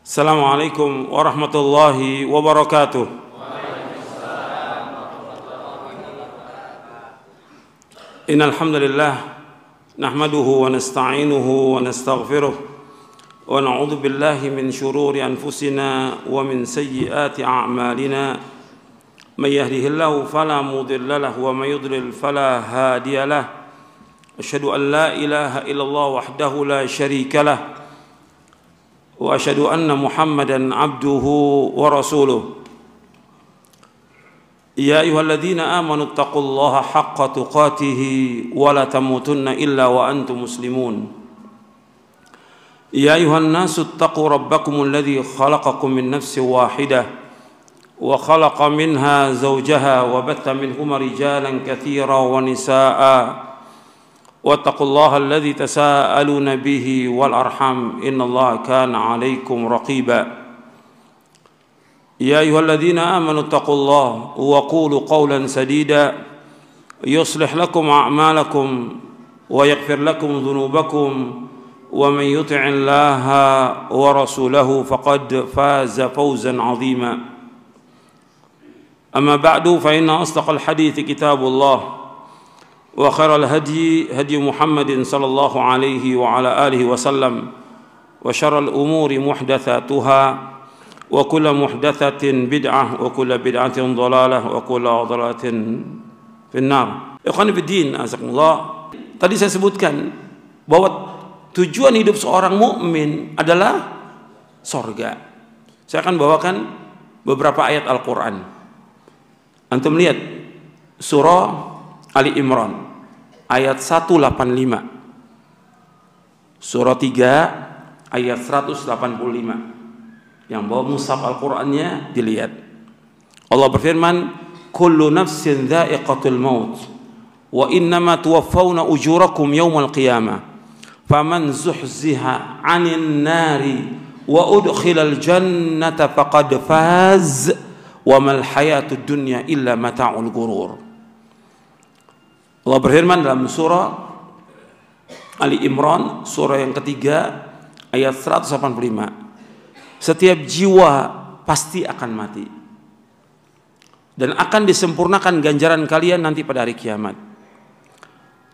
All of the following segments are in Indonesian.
Assalamualaikum warahmatullahi wabarakatuh. Innal hamdalillah nahmaduhu wa nasta'inuhu wa nastaghfiruh wa na'udzu billahi min shururi anfusina wa min sayyiati a'malina. May yahdihillahu fala mudilla lahu wa may yudlil fala hadiya lahu. Asyhadu an la ilaha illallah wahdahu la syarika lahu wa asyhadu anna Muhammadan abduhu wa rasuluh. Ya ayyuhalladzina amanu taqullaha haqqa tuqatih wa la tamutunna illa wa antum muslimun. Ya ayyuhan nasu taqu rabbakumul ladzi khalaqakum min nafsin wahidah wa khalaqa minha zawjaha wa batha minhuma rijalan katsiran wa nisaa'a. واتقوا الله الذي تساءلون به والأرحام إن الله كان عليكم رقيبا يا أيها الذين آمنوا اتقوا الله وقولوا قولا سديدا يصلح لكم أعمالكم ويغفر لكم ذنوبكم ومن يطع الله ورسوله فقد فاز فوزا عظيما أما بعد فإن أصدق الحديث كتاب الله وخير الهدي هدي محمد صلى الله عليه وعلى آله وسلم وشر الأمور محدثاتها وكل محدثة بدعة وكل بدعة ضلالة وكل ضلالة في النار. Ikhwan fillah, azakumullah. Tadi saya sebutkan bahwa tujuan hidup seorang mukmin adalah surga. Saya akan bawakan beberapa ayat Al-Quran. Antum lihat surah Ali Imran ayat 185, surah 3 ayat 185. Yang bawa mushaf Al-Qur'annya dilihat. Allah berfirman, kullu nafsin dha'iqatul maut wa innama tuwaffawna ujurakum yawmal qiyamah faman zuhziha 'anil nari wa udkhilal jannata faqad faz wa mal hayatud dunya illa mata'ul ghurur. Allah berfirman dalam surah Ali Imran, surah yang ketiga, ayat 185. Setiap jiwa pasti akan mati. Dan akan disempurnakan ganjaran kalian nanti pada hari kiamat.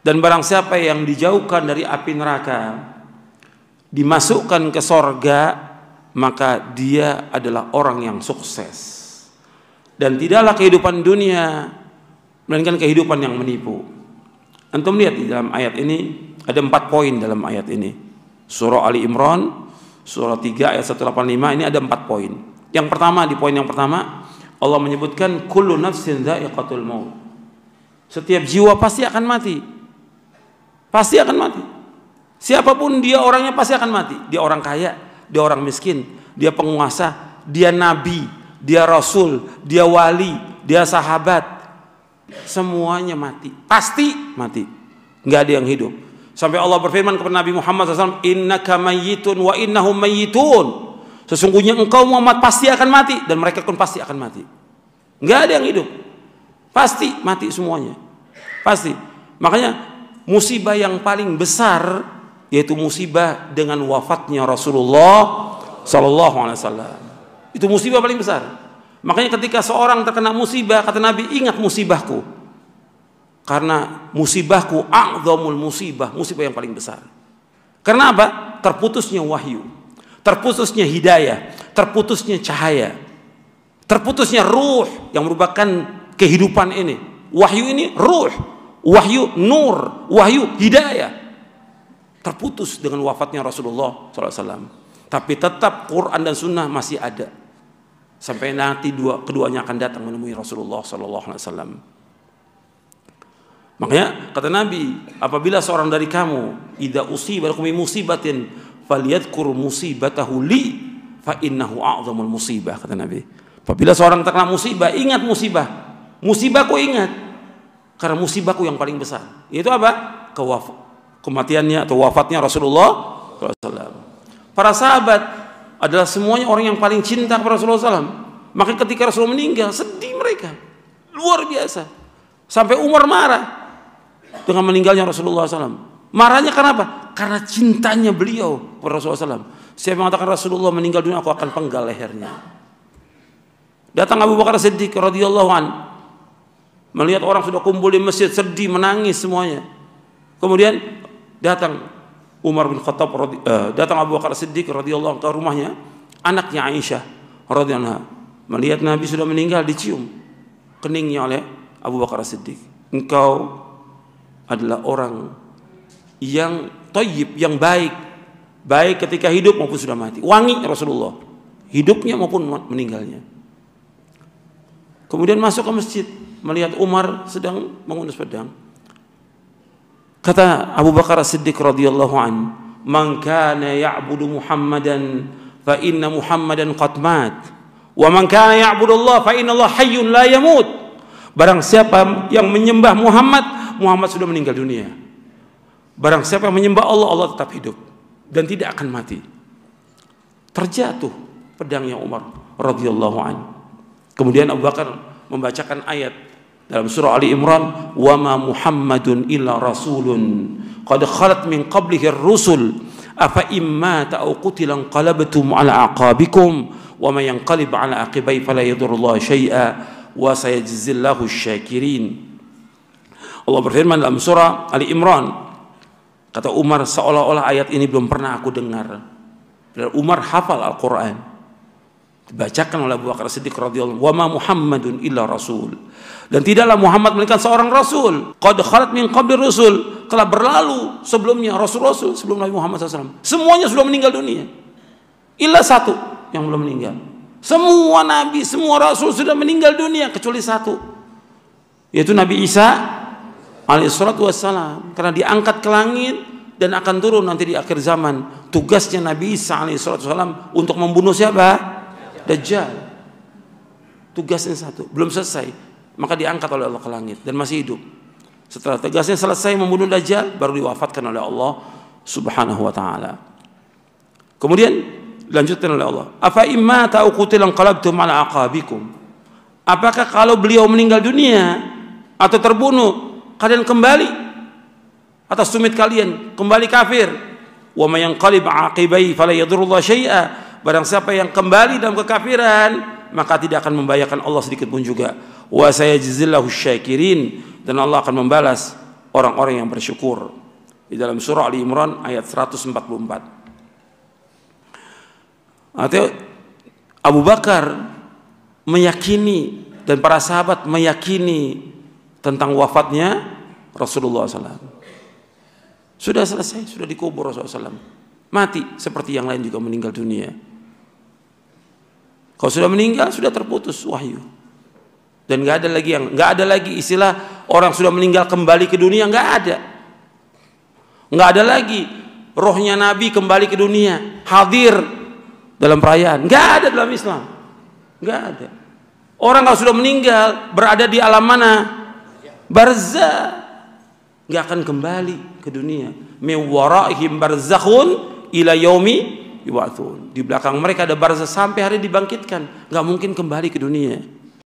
Dan barang siapa yang dijauhkan dari api neraka, dimasukkan ke sorga, maka dia adalah orang yang sukses. Dan tidaklah kehidupan dunia melainkan kehidupan yang menipu. Antum lihat di dalam ayat ini ada 4 poin dalam ayat ini. Surah Ali Imran, surah 3 ayat 185 ini ada 4 poin. Yang pertama, di poin yang pertama Allah menyebutkan kullu nafsin dha'iqatul maut. Setiap jiwa pasti akan mati. Pasti akan mati. Siapapun dia orangnya pasti akan mati. Dia orang kaya, dia orang miskin, dia penguasa, dia nabi, dia rasul, dia wali, dia sahabat. Semuanya mati, pasti mati, nggak ada yang hidup. Sampai Allah berfirman kepada Nabi Muhammad SAW, innaka mayyitun wa innahum mayyitun. Sesungguhnya engkau Muhammad pasti akan mati dan mereka pun pasti akan mati. Nggak ada yang hidup, pasti mati semuanya, pasti. Makanya musibah yang paling besar yaitu musibah dengan wafatnya Rasulullah SAW. Itu musibah paling besar. Makanya ketika seorang terkena musibah, kata Nabi, ingat musibahku. Karena musibahku a'zamul musibah, musibah yang paling besar. Karena apa? Terputusnya wahyu, terputusnya hidayah, terputusnya cahaya, terputusnya ruh yang merupakan kehidupan ini. Wahyu ini ruh, wahyu nur, wahyu hidayah. Terputus dengan wafatnya Rasulullah SAW. Tapi tetap Quran dan Sunnah masih ada. Sampai nanti keduanya akan datang menemui Rasulullah SAW. Makanya kata Nabi, apabila seorang dari kamu idza usiba bi musibatin falyadhkur musibatahu li fa innahu a'zamul musibah, kata Nabi. Apabila seorang terkena musibah, ingat musibah. Musibahku ingat. Karena musibahku yang paling besar. Yaitu apa? Kematiannya atau wafatnya Rasulullah SAW. Para sahabat adalah semuanya orang yang paling cinta kepada Rasulullah SAW. Maka ketika Rasulullah meninggal, sedih mereka, luar biasa. Sampai Umar marah dengan meninggalnya Rasulullah SAW. Marahnya karena apa? Karena cintanya beliau kepada Rasulullah SAW. Siapa yang mengatakan Rasulullah meninggal dunia, aku akan penggal lehernya. Datang Abu Bakar Siddiq radhiyallahu an, melihat orang sudah kumpul di masjid, sedih, menangis semuanya. Kemudian datang Umar bin Khattab, datang Abu Bakar Siddiq radhiyallahu an ke rumahnya, anaknya Aisyah radhiyallahu anha, melihat Nabi sudah meninggal, dicium keningnya oleh Abu Bakar Siddiq. Engkau adalah orang yang thayyib, yang baik, baik ketika hidup maupun sudah mati. Wangi Rasulullah, hidupnya maupun meninggalnya. Kemudian masuk ke masjid, melihat Umar sedang mengunus pedang. Kata Abu Bakar Siddiq radhiyallahu an, "Man kana ya'budu Muhammadan fa inna Muhammadan qad mat, wa man kana ya'budu Allah fa inna Allah hayyun la yamut." Barang siapa yang menyembah Muhammad, Muhammad sudah meninggal dunia. Barang siapa yang menyembah Allah, Allah tetap hidup dan tidak akan mati. Terjatuh pedangnya Umar radhiyallahu an. Kemudian Abu Bakar membacakan ayat dalam surah Ali Imran, "Wa ma Muhammadun illa rasulun qad khalat min qablihi ar-rusul afa imma aw qutila qalabtum ala aqabikum wa may yanqalib ala aqibai fala yadurrullaha syai'a wa sayajzillahu asy-syakirin." Allah berfirman dalam surah Ali Imran, kata Umar, seolah-olah ayat ini belum pernah aku dengar. Dan Umar hafal Al-Quran. Dibacakan oleh Abu Bakar Siddiq radhiyallahu anhu, "Wa ma Muhammadun illa rasul." Dan tidaklah Muhammad melainkan seorang rasul. Qad khalat min qabli rusul, telah berlalu sebelumnya rasul-rasul sebelum Nabi Muhammad SAW. Semuanya sudah meninggal dunia. Illa satu yang belum meninggal. Semua nabi, semua rasul sudah meninggal dunia kecuali satu, yaitu Nabi Isa alaihissalatu wassalam, karena diangkat ke langit dan akan turun nanti di akhir zaman. Tugasnya Nabi Isa alaihissalatu wassalam untuk membunuh siapa? Dajjal. Tugasnya satu, belum selesai, maka diangkat oleh Allah ke langit dan masih hidup. Setelah tugasnya selesai membunuh Dajjal, baru diwafatkan oleh Allah subhanahu wa ta'ala. Kemudian dilanjutkan oleh Allah, "Afa imma ta'u qutilan qalabtum ala aqabikum." Apakah kalau beliau meninggal dunia atau terbunuh, kalian kembali atas tumit kalian, kembali kafir? "Wa may yanqalib aqibai fala yadurrullaha syai'a." Barang siapa yang kembali dalam kekafiran, maka tidak akan membahayakan Allah sedikit pun juga. "Wa sayajzillahu asy-syakirin." Dan Allah akan membalas orang-orang yang bersyukur. Di dalam surah Ali Imran ayat 144. Artinya Abu Bakar meyakini dan para sahabat meyakini tentang wafatnya Rasulullah SAW. Sudah selesai, sudah dikubur Rasulullah SAW. Mati seperti yang lain juga meninggal dunia. Kalau sudah meninggal, sudah terputus wahyu. Dan nggak ada lagi istilah orang sudah meninggal kembali ke dunia, nggak ada. Nggak ada lagi rohnya Nabi kembali ke dunia, hadir dalam perayaan. Nggak ada dalam Islam. Nggak ada. Orang kalau sudah meninggal berada di alam mana? Barzah. Nggak akan kembali ke dunia. Min waraihim barzakhun ila yaumi yub'atsun. Di belakang mereka ada barzah sampai hari dibangkitkan. Nggak mungkin kembali ke dunia.